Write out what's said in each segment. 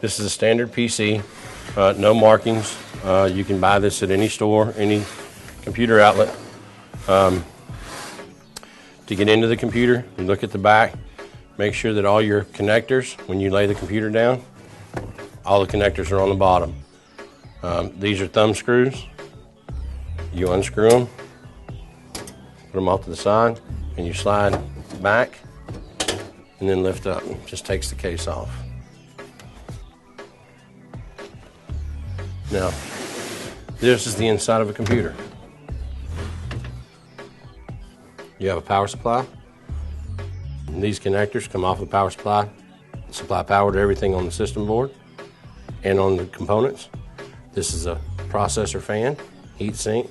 This is a standard PC, no markings. You can buy this at any store, any computer outlet. To get into the computer, you look at the back, make sure that all your connectors, when you lay the computer down, all the connectors are on the bottom. These are thumb screws. You unscrew them, put them off to the side, and you slide back and then lift up. Just takes the case off. Now, this is the inside of a computer. You have a power supply. And these connectors come off the power supply, supply power to everything on the system board and on the components. This is a processor fan, heat sink,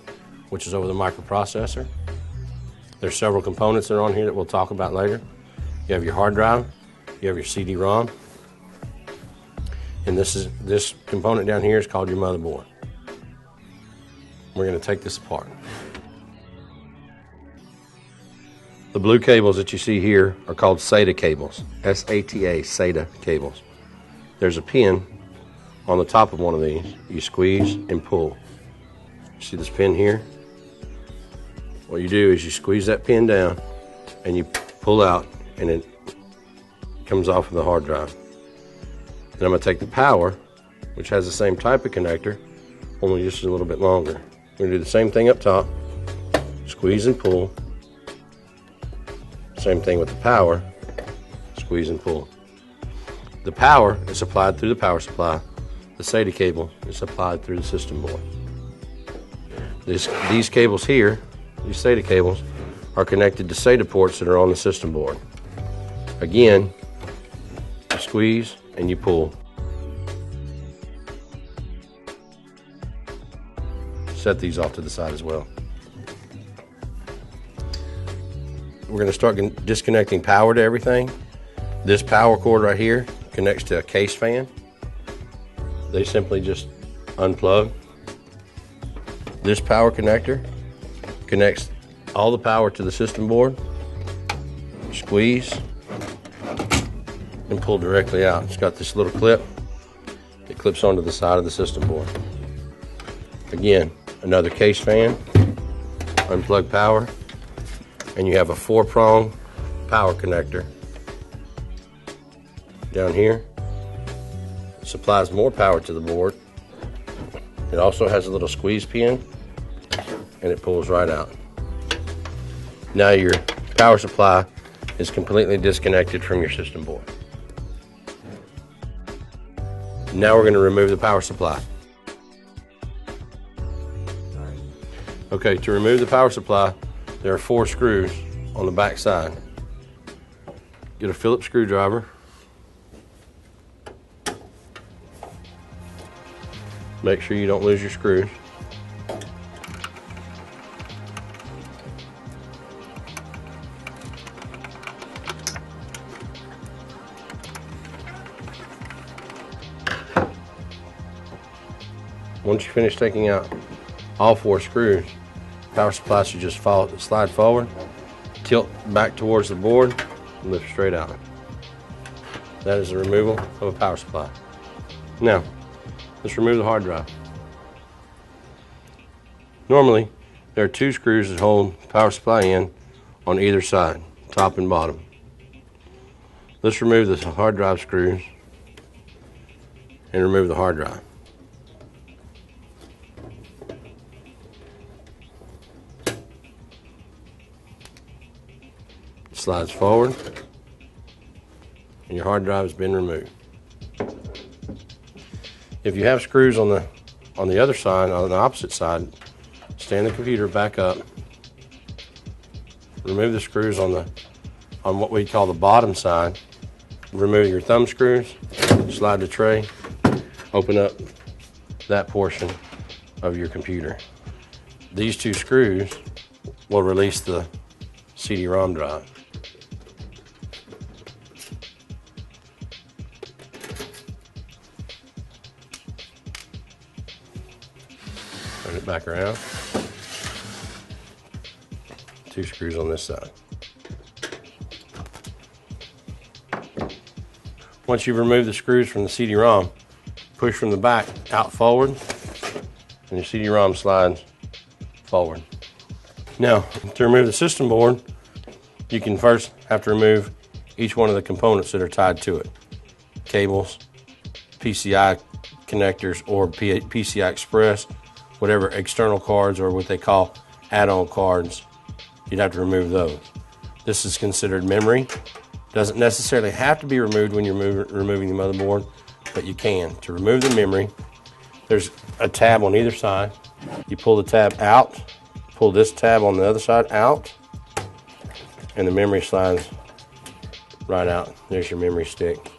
which is over the microprocessor. There's several components that are on here that we'll talk about later. You have your hard drive, you have your CD-ROM, and this component down here is called your motherboard. We're going to take this apart. The blue cables that you see here are called SATA cables, S-A-T-A, SATA cables. There's a pin on the top of one of these. You squeeze and pull. See this pin here? What you do is you squeeze that pin down and you pull out, and it comes off of the hard drive. Then I'm going to take the power, which has the same type of connector, only just a little bit longer. We're going to do the same thing up top, squeeze and pull. Same thing with the power, squeeze and pull. The power is supplied through the power supply. The SATA cable is supplied through the system board. These cables here, these SATA cables, are connected to SATA ports that are on the system board. Again, you squeeze and you pull. Set these off to the side as well. We're going to start disconnecting power to everything. This power cord right here connects to a case fan. They simply just unplug. This power connector connects all the power to the system board. Squeeze and pull directly out. It's got this little clip that clips onto the side of the system board. Again, another case fan, unplug power, and you have a 4-prong power connector down here. Supplies more power to the board. It also has a little squeeze pin, and it pulls right out. Now your power supply is completely disconnected from your system board. Now we're going to remove the power supply. Okay, to remove the power supply, there are 4 screws on the back side. Get a Phillips screwdriver. Make sure you don't lose your screws. Once you finish taking out all 4 screws, power supply should just slide forward, tilt back towards the board, and lift straight out. That is the removal of a power supply. Now, let's remove the hard drive. Normally, there are 2 screws that hold the power supply in on either side, top and bottom. Let's remove the hard drive screws and remove the hard drive. Slides forward, and your hard drive has been removed. If you have screws on the other side, on the opposite side, stand the computer back up, remove the screws on what we call the bottom side, remove your thumb screws, slide the tray, open up that portion of your computer. These 2 screws will release the CD-ROM drive. Turn it back around. 2 screws on this side. Once you've removed the screws from the CD-ROM, push from the back out forward, and your CD-ROM slides forward. Now, to remove the system board, you can first have to remove each one of the components that are tied to it. Cables, PCI connectors, or PCI Express, whatever external cards or what they call add-on cards, you'd have to remove those. This is considered memory. Doesn't necessarily have to be removed when you're removing the motherboard, but you can. To remove the memory, there's a tab on either side. You pull the tab out, pull this tab on the other side out, and the memory slides right out. There's your memory stick.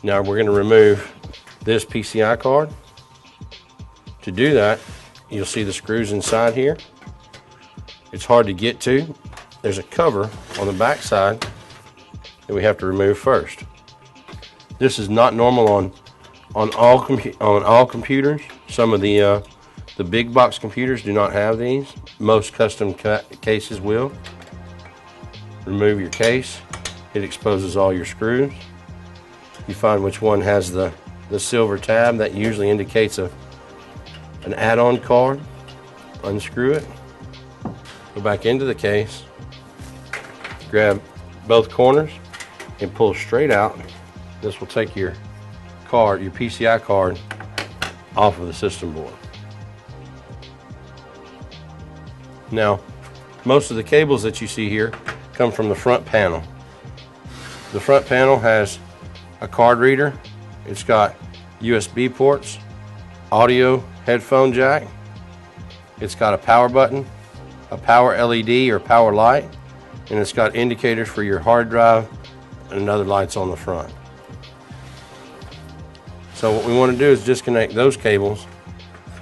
Now we're going to remove this PCI card. To do that, you'll see the screws inside here. It's hard to get to. There's a cover on the back side that we have to remove first. This is not normal on all computers. Some of the big box computers do not have these. Most custom cases will. Remove your case. It exposes all your screws. You find which one has the silver tab. That usually indicates an add-on card. Unscrew it. Go back into the case. Grab both corners and pull straight out. This will take your card, your PCI card, off of the system board. Now, most of the cables that you see here come from the front panel. The front panel has a card reader. It's got USB ports, audio headphone jack. It's got a power button, a power LED or power light, and it's got indicators for your hard drive and other lights on the front. So what we want to do is disconnect those cables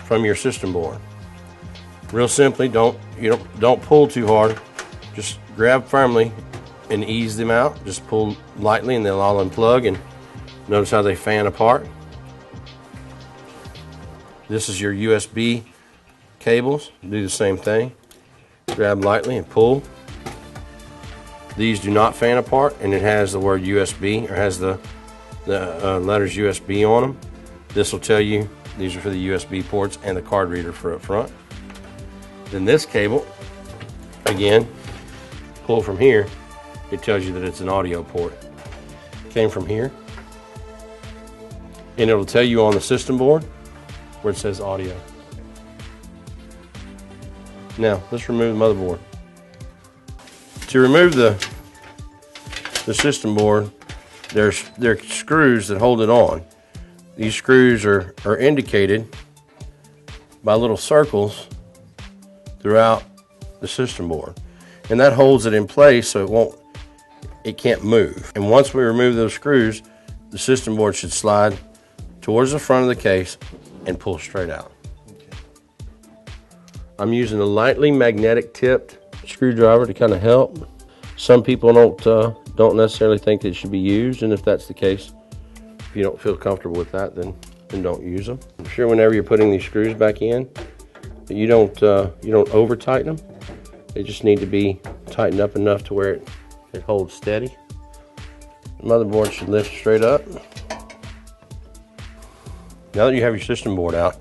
from your system board. Real simply, don't pull too hard. Just grab firmly and ease them out. Just pull lightly and they'll all unplug, and notice how they fan apart. This is your USB cables. Do the same thing. Grab lightly and pull. These do not fan apart, and it has the word USB, or has the letters USB on them. This will tell you these are for the USB ports and the card reader for up front. Then this cable, again, pull from here. It tells you that it's an audio port. Came from here, and it'll tell you on the system board where it says audio. Now let's remove the motherboard. To remove the system board, there are screws that hold it on. These screws are indicated by little circles throughout the system board, and that holds it in place so it can't move. And once we remove those screws, the system board should slide towards the front of the case and pull straight out. I'm using a lightly magnetic tipped screwdriver to kind of help. Some people don't necessarily think it should be used, and if that's the case, if you don't feel comfortable with that, then don't use them. I'm sure whenever you're putting these screws back in, that you don't over tighten them. They just need to be tightened up enough to where it holds steady. The motherboard should lift straight up. Now that you have your system board out,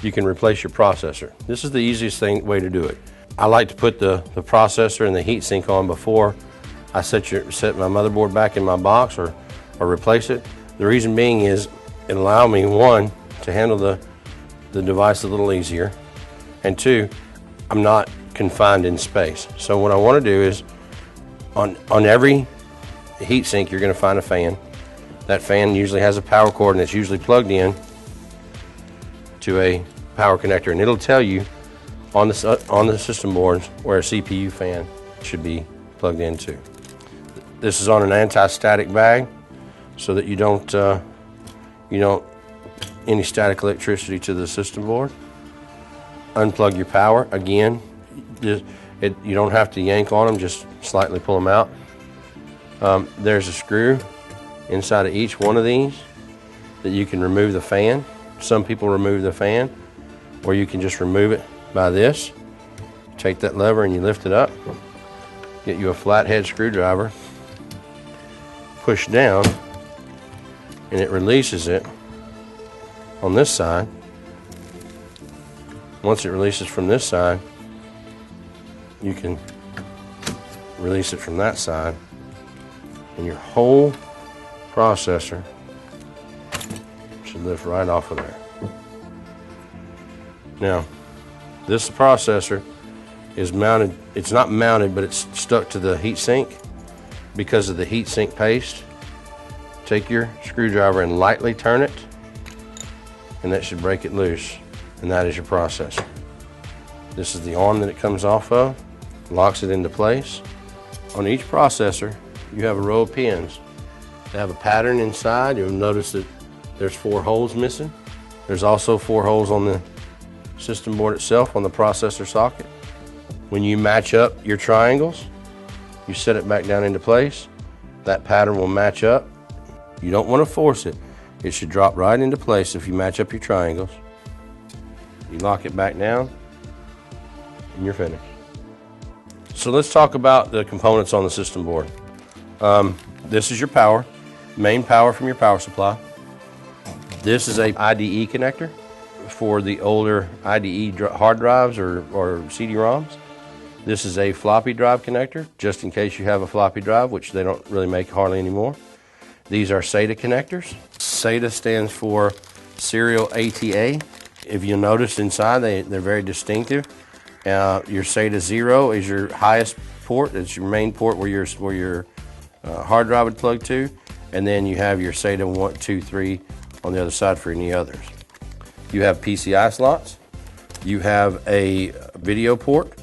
you can replace your processor. This is the easiest way to do it. I like to put the processor and the heatsink on before I set my motherboard back in my box or replace it. The reason being is it allows me, one, to handle the device a little easier, and two, I'm not confined in space. So what I want to do is on every heatsink you're going to find a fan. That fan usually has a power cord, and it's usually plugged in to a power connector, and it'll tell you on the system boards where a CPU fan should be plugged into. This is on an anti-static bag so that you don't any static electricity to the system board. Unplug your power. Again, you don't have to yank on them, just slightly pull them out. There's a screw inside of each one of these that you can remove the fan. Some people remove the fan, or you can just remove it by this. Take that lever and you lift it up. Get you a flathead screwdriver. Push down and it releases it on this side. Once it releases from this side, you can release it from that side, and your whole processor should lift right off of there. Now, this processor is mounted, it's not mounted, but it's stuck to the heat sink because of the heat sink paste. Take your screwdriver and lightly turn it, and that should break it loose, and that is your processor. This is the arm that it comes off of, locks it into place. On each processor, you have a row of pins. They have a pattern inside. You'll notice that there's 4 holes missing. There's also 4 holes on the system board itself on the processor socket. When you match up your triangles, you set it back down into place. That pattern will match up. You don't want to force it. It should drop right into place if you match up your triangles. You lock it back down, and you're finished. So let's talk about the components on the system board. This is your power, main power from your power supply. This is a IDE connector for the older IDE hard drives or CD-ROMs. This is a floppy drive connector, just in case you have a floppy drive, which they don't really make hardly anymore. These are SATA connectors. SATA stands for Serial ATA. If you notice inside, they're very distinctive. Your SATA 0 is your highest port. It's your main port where your hard drive would plug to. And then you have your SATA 1, 2, 3 on the other side for any others. You have PCI slots. You have a video port.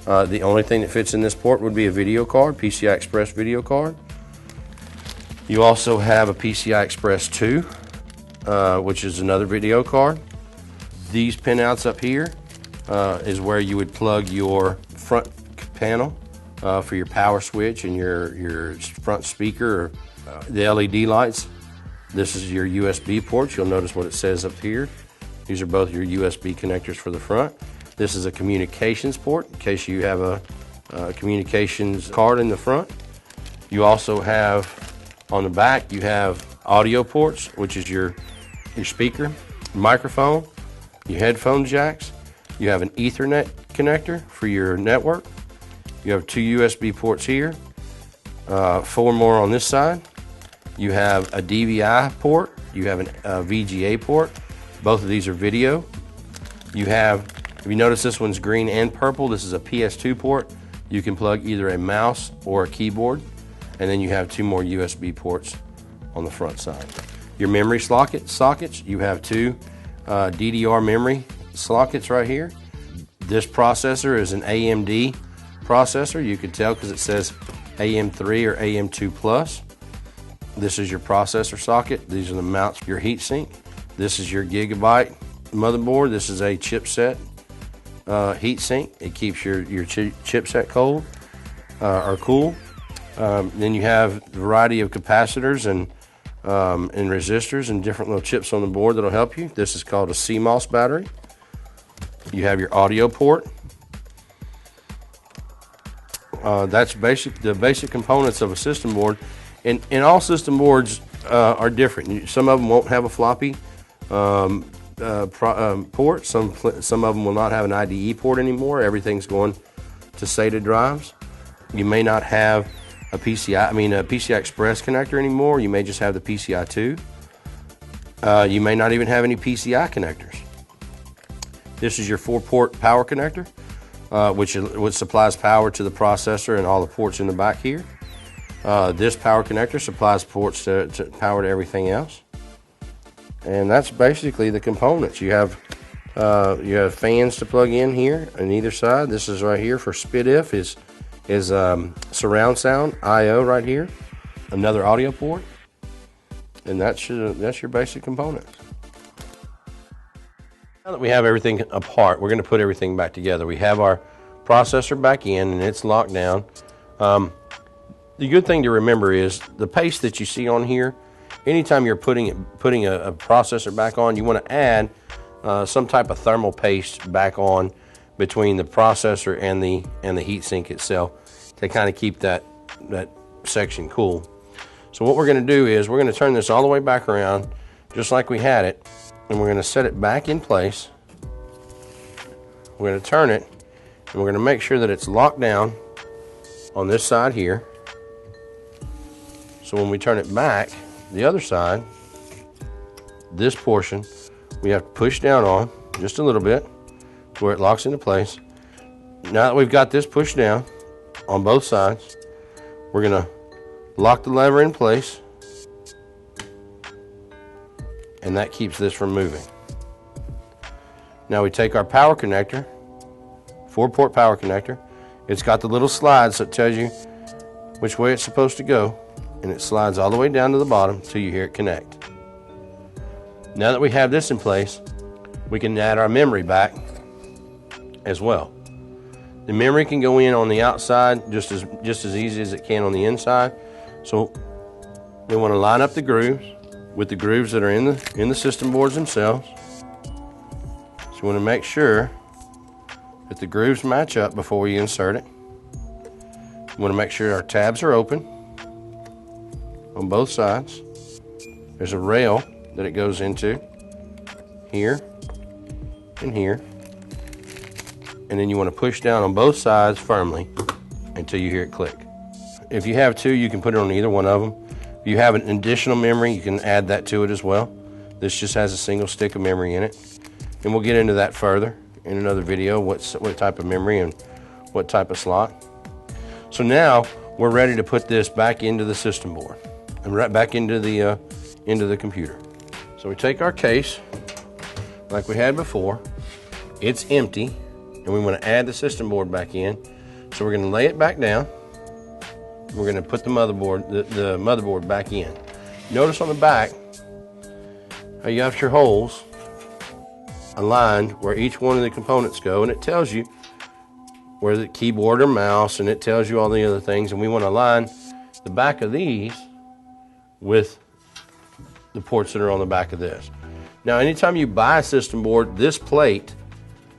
The only thing that fits in this port would be a video card, PCI Express video card. You also have a PCI Express 2, which is another video card. These pinouts up here is where you would plug your front panel for your power switch and your front speaker, or the LED lights. This is your USB ports. You'll notice what it says up here. These are both your USB connectors for the front. This is a communications port in case you have a communications card in the front. You also have on the back, you have audio ports, which is your speaker, microphone, your headphone jacks. You have an Ethernet connector for your network. You have 2 USB ports here, 4 more on this side. You have a DVI port. You have a VGA port. Both of these are video. You have, if you notice, this one's green and purple. This is a PS2 port. You can plug either a mouse or a keyboard. And then you have 2 more USB ports on the front side. Your memory sockets, you have 2 DDR memory sockets right here. This processor is an AMD processor. You can tell because it says AM3 or AM2 Plus. This is your processor socket. These are the mounts for your heatsink. This is your Gigabyte motherboard. This is a chipset heatsink. It keeps your chipset cold or cool. Then you have a variety of capacitors and resistors and different little chips on the board that'll help you. This is called a CMOS battery. You have your audio port. That's the basic components of a system board. And all system boards are different. Some of them won't have a floppy port. Some of them will not have an IDE port anymore. Everything's going to SATA drives. You may not have a PCI Express connector anymore. You may just have the PCI 2. You may not even have any PCI connectors. This is your 4-port power connector, which supplies power to the processor and all the ports in the back here. This power connector supplies ports to power to everything else. And that's basically the components. You have fans to plug in here on either side. This is right here for SPDIF is surround sound I/O right here. Another audio port, and that's your basic components. Now that we have everything apart, we're going to put everything back together. We have our processor back in, and it's locked down. The good thing to remember is the paste that you see on here. Anytime you're putting a processor back on, you want to add some type of thermal paste back on between the processor and the heatsink itself to kind of keep that section cool. So what we're going to do is we're going to turn this all the way back around just like we had it, and we're going to set it back in place. We're going to turn it, and we're going to make sure that it's locked down on this side here. So when we turn it back, the other side, this portion, we have to push down on just a little bit to where it locks into place. Now that we've got this pushed down on both sides, we're going to lock the lever in place, and that keeps this from moving. Now we take our power connector, 4-port power connector. It's got the little slide so it tells you which way it's supposed to go, and it slides all the way down to the bottom until you hear it connect. Now that we have this in place, we can add our memory back as well. The memory can go in on the outside just as easy as it can on the inside. So we want to line up the grooves with the grooves that are in the system boards themselves. So we want to make sure that the grooves match up before we insert it. We want to make sure our tabs are open on both sides. There's a rail that it goes into here and here. And then you want to push down on both sides firmly until you hear it click. If you have two, you can put it on either one of them. If you have an additional memory, you can add that to it as well. This just has a single stick of memory in it. And we'll get into that further in another video, what type of memory and what type of slot. So now we're ready to put this back into the system board and right back into the computer. So we take our case like we had before. It's empty, and we want to add the system board back in. So we're going to lay it back down. We're going to put the motherboard back in. Notice on the back how you have your holes aligned where each one of the components go, and it tells you where the keyboard or mouse, and it tells you all the other things, and we want to align the back of these with the ports that are on the back of this. Now anytime you buy a system board, this plate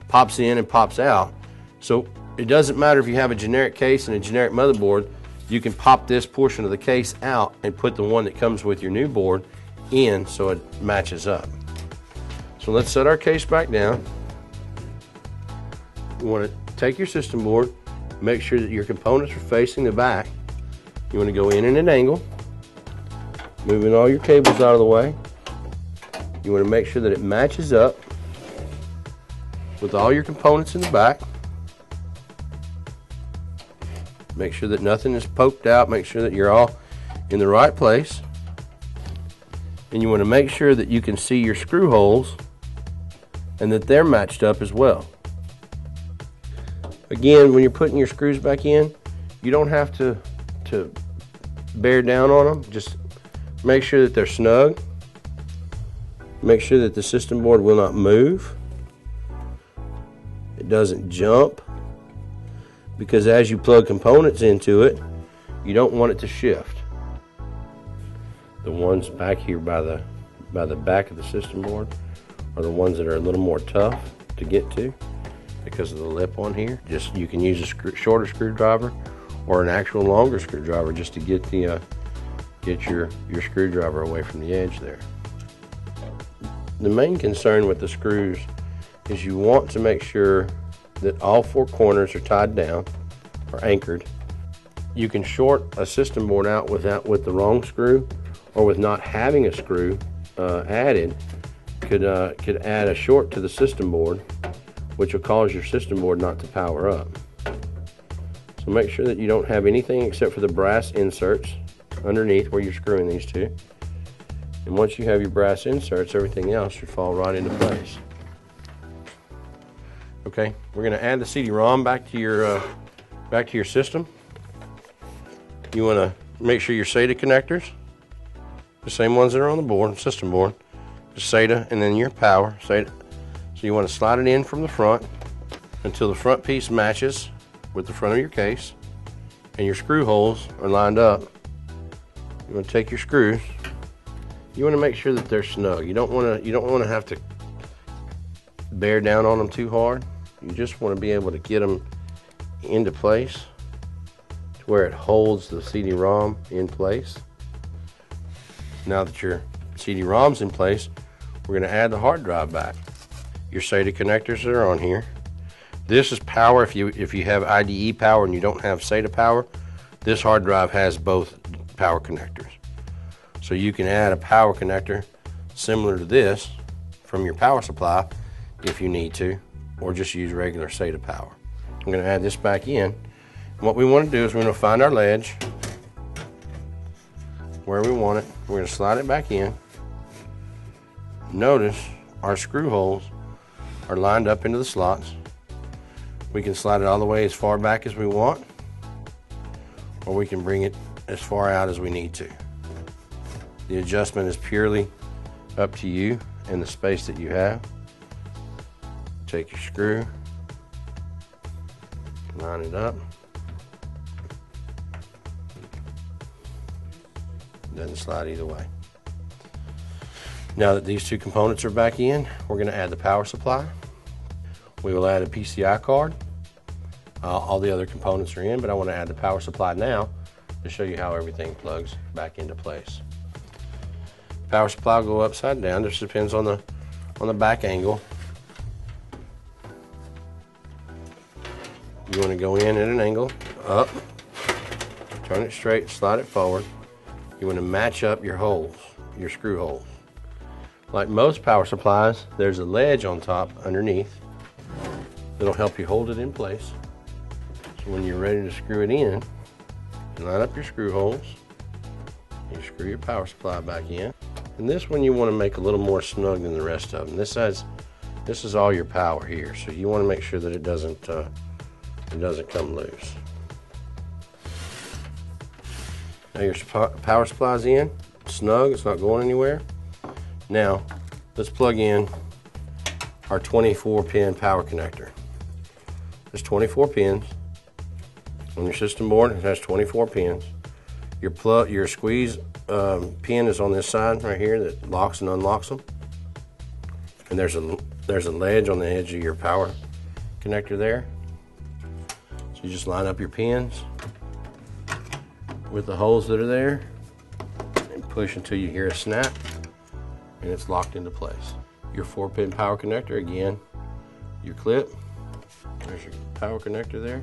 pops in and pops out, so it doesn't matter if you have a generic case and a generic motherboard. You can pop this portion of the case out and put the one that comes with your new board in so it matches up. So let's set our case back down. You want to take your system board, make sure that your components are facing the back. You want to go in an angle, moving all your cables out of the way. You want to make sure that it matches up with all your components in the back. Make sure that nothing is poked out. Make sure that you're all in the right place. And you want to make sure that you can see your screw holes and that they're matched up as well. Again, when you're putting your screws back in, you don't have to bear down on them. Just make sure that they're snug. Make sure that the system board will not move. It doesn't jump, because as you plug components into it, you don't want it to shift. The ones back here by the back of the system board are the ones that are a little more tough to get to because of the lip on here. Just you can use a shorter screwdriver or an actual longer screwdriver just to get your screwdriver away from the edge there. The main concern with the screws is you want to make sure that all four corners are tied down or anchored. You can short a system board out with the wrong screw, or with not having a screw added, could add a short to the system board, which will cause your system board not to power up. So make sure that you don't have anything except for the brass inserts underneath where you're screwing these two. And once you have your brass inserts, everything else should fall right into place. Okay, we're going to add the CD-ROM back to your system. You want to make sure your SATA connectors, the same ones that are on the board, system board, the SATA, and then your power SATA. So you want to slide it in from the front until the front piece matches with the front of your case, and your screw holes are lined up. You want to take your screws. You want to make sure that they're snug. You don't want to have to bear down on them too hard. You just want to be able to get them into place to where it holds the CD-ROM in place. Now that your CD-ROM's in place, we're going to add the hard drive back. Your SATA connectors that are on here. This is power. If you have IDE power and you don't have SATA power, this hard drive has both power connectors. So you can add a power connector similar to this from your power supply if you need to, or just use regular SATA power. I'm going to add this back in. And what we want to do is we're going to find our ledge where we want it. We're going to slide it back in. Notice our screw holes are lined up into the slots. We can slide it all the way as far back as we want, or we can bring it as far out as we need to. The adjustment is purely up to you and the space that you have. Take your screw, line it up. Doesn't slide either way. Now that these two components are back in, we're going to add the power supply. We will add a PCI card. All the other components are in, but I want to add the power supply now to show you how everything plugs back into place. Power supply will go upside down. This depends on the back angle. You want to go in at an angle, up, turn it straight, slide it forward. You want to match up your holes, your screw holes. Like most power supplies, there's a ledge on top underneath that'll help you hold it in place. So when you're ready to screw it in, you line up your screw holes, you screw your power supply back in. And this one you want to make a little more snug than the rest of them. This is all your power here, so you want to make sure that it doesn't come loose. Now your power supply's in, snug, it's not going anywhere. Now, let's plug in our 24-pin power connector. There's 24 pins. On your system board, it has 24 pins. Your squeeze pin is on this side right here that locks and unlocks them. And there's a ledge on the edge of your power connector there. So you just line up your pins with the holes that are there and push until you hear a snap and it's locked into place. Your 4-pin power connector, again, your clip. There's your power connector there.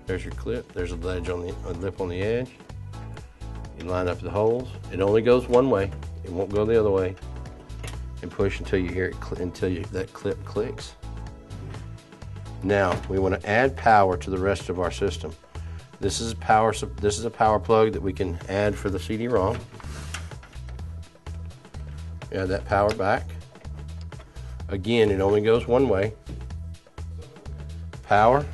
There's your clip. There's a ledge on a lip on the edge. You line up the holes. It only goes one way. It won't go the other way. And push until you hear it, that clip clicks. Now we want to add power to the rest of our system. This is a power plug that we can add for the CD-ROM. Add that power back. Again, it only goes one way. Power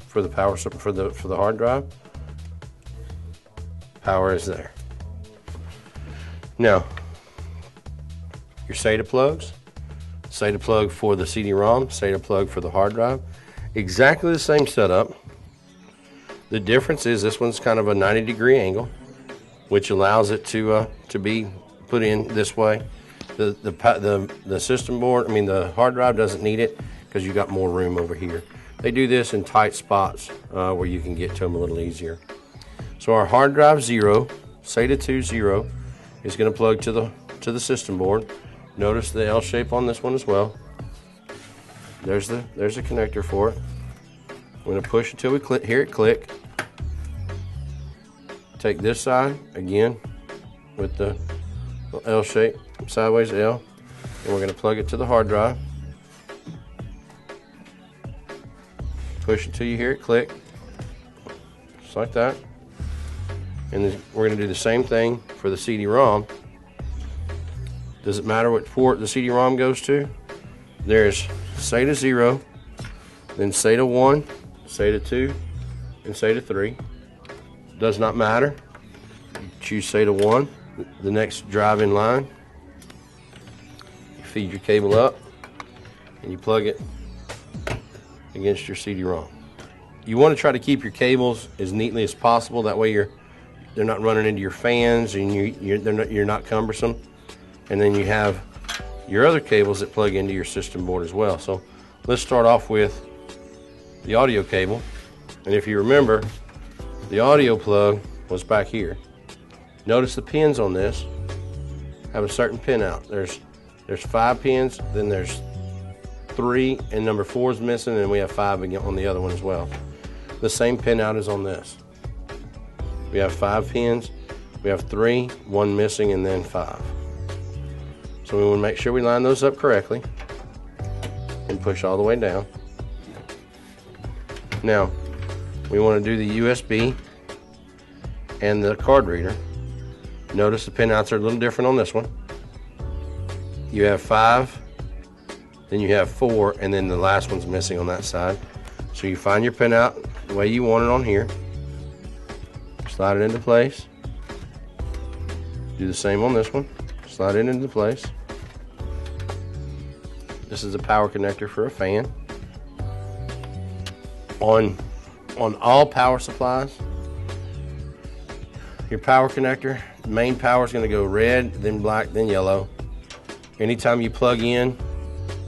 for the hard drive. Power is there. Now, your SATA plugs. SATA plug for the CD-ROM, SATA plug for the hard drive. Exactly the same setup. The difference is this one's kind of a 90-degree angle, which allows it to be put in this way. The system board, the hard drive doesn't need it because you got more room over here. They do this in tight spots where you can get to them a little easier. So our hard drive 0, SATA 2 0, is going to plug to the system board. Notice the L shape on this one as well. There's a connector for it. We're going to push until we hear it click. Take this side again with the L shape, sideways L, and we're going to plug it to the hard drive. Push until you hear it click, just like that. And then we're going to do the same thing for the CD-ROM. Does it matter what port the CD-ROM goes to? There's SATA 0, then SATA 1, SATA 2, and SATA 3. Does not matter. You choose SATA 1, the next drive in line. You feed your cable up, and you plug it against your CD-ROM. You want to try to keep your cables as neatly as possible. That way they're not running into your fans and you're not cumbersome. And then you have your other cables that plug into your system board as well. So let's start off with the audio cable. And if you remember, the audio plug was back here. Notice the pins on this. have a certain pin out. There's 5 pins, then there's 3, and number 4 is missing, and we have 5 again on the other one as well. The same pin out is on this. We have 5 pins, we have 3, 1 missing, and then 5. So we want to make sure we line those up correctly and push all the way down. Now, we want to do the USB and the card reader. Notice the pin outs are a little different on this one. You have 5, then you have 4, and then the last one's missing on that side. So you find your pin out the way you want it on here. Slide it into place. Do the same on this one. Slide it into place. This is a power connector for a fan. On all power supplies, your power connector, main power is going to go red, then black, then yellow. Anytime you plug in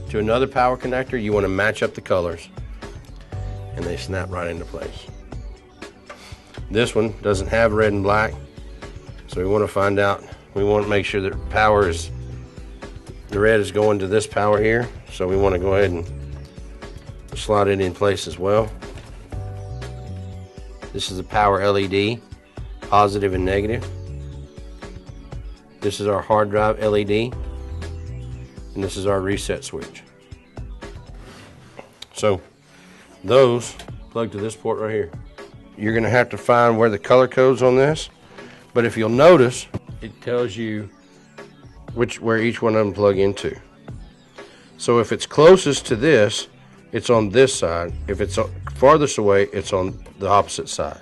to another power connector, you want to match up the colors, and they snap right into place. This one doesn't have red and black, so we want to make sure that the red is going to this power here, so we want to go ahead and slide it in place as well. This is a power LED, positive and negative. This is our hard drive LED, and this is our reset switch. So those plug to this port right here. You're going to have to find where the color code's on this, but if you'll notice, it tells you where each one of them plug into. So if it's closest to this, it's on this side. If it's farthest away, it's on the opposite side.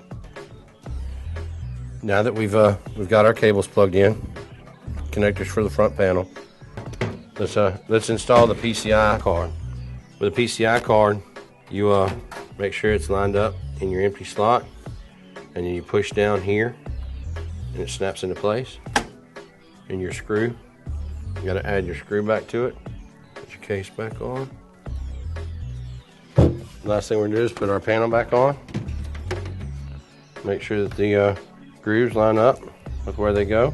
Now that we've got our cables plugged in, connectors for the front panel, let's install the PCI card. With a PCI card, you make sure it's lined up in your empty slot, and then you push down here, and it snaps into place. And your screw, you got to add your screw back to it. Put your case back on. Last thing we're gonna do is put our panel back on. Make sure that the grooves line up with where they go.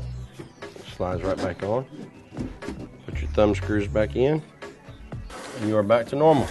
Slides right back on. Put your thumb screws back in, and you are back to normal.